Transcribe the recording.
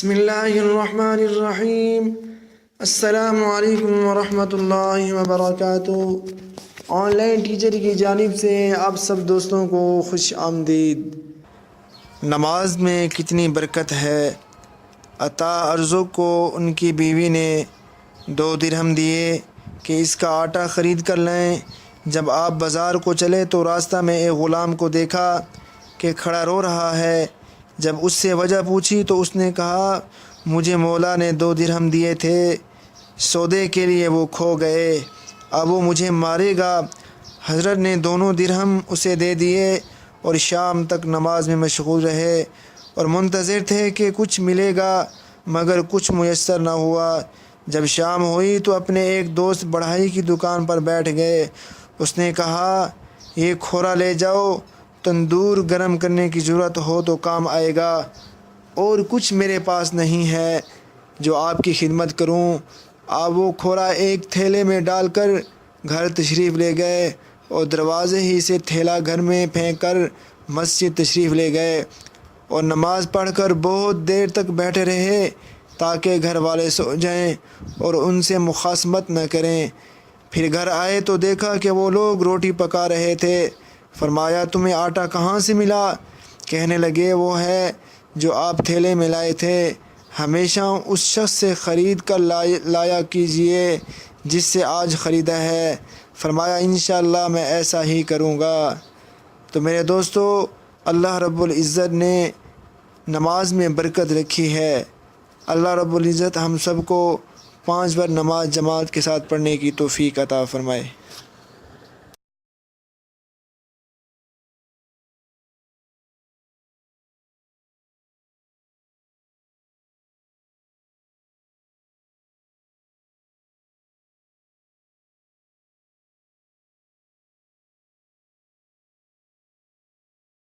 بسم اللہ الرحمن الرحیم۔ السلام علیکم ورحمۃ اللہ وبرکاتہ۔ آن لائن ٹیچر کی جانب سے آپ سب دوستوں کو خوش آمدید۔ نماز میں کتنی برکت ہے۔ عطا ارزو کو ان کی بیوی نے 2 درہم دیے کہ اس کا آٹا خرید کر لائیں۔ جب آپ بازار کو چلے تو راستہ میں ایک غلام کو دیکھا کہ کھڑا رو رہا ہے۔ جب اس سے وجہ پوچھی تو اس نے کہا مجھے مولا نے 2 درہم دیے تھے، سودے کے لیے وہ کھو گئے، اب وہ مجھے مارے گا۔ حضرت نے دونوں درہم اسے دے دیے اور شام تک نماز میں مشغول رہے اور منتظر تھے کہ کچھ ملے گا، مگر کچھ میسر نہ ہوا۔ جب شام ہوئی تو اپنے ایک دوست بڑھائی کی دکان پر بیٹھ گئے۔ اس نے کہا یہ کھورا لے جاؤ، تندور گرم کرنے کی ضرورت ہو تو کام آئے گا، اور کچھ میرے پاس نہیں ہے جو آپ کی خدمت کروں۔ آپ وہ کھورا ایک تھیلے میں ڈال کر گھر تشریف لے گئے اور دروازے ہی سے تھیلا گھر میں پھینک کر مسجد تشریف لے گئے اور نماز پڑھ کر بہت دیر تک بیٹھے رہے تاکہ گھر والے سو جائیں اور ان سے مخاصمت نہ کریں۔ پھر گھر آئے تو دیکھا کہ وہ لوگ روٹی پکا رہے تھے۔ فرمایا تمہیں آٹا کہاں سے ملا؟ کہنے لگے وہ ہے جو آپ تھیلے میں لائے تھے، ہمیشہ اس شخص سے خرید کر لایا کیجئے جس سے آج خریدا ہے۔ فرمایا انشاءاللہ میں ایسا ہی کروں گا۔ تو میرے دوستو، اللہ رب العزت نے نماز میں برکت رکھی ہے۔ اللہ رب العزت ہم سب کو 5 بار نماز جماعت کے ساتھ پڑھنے کی توفیق عطا فرمائے۔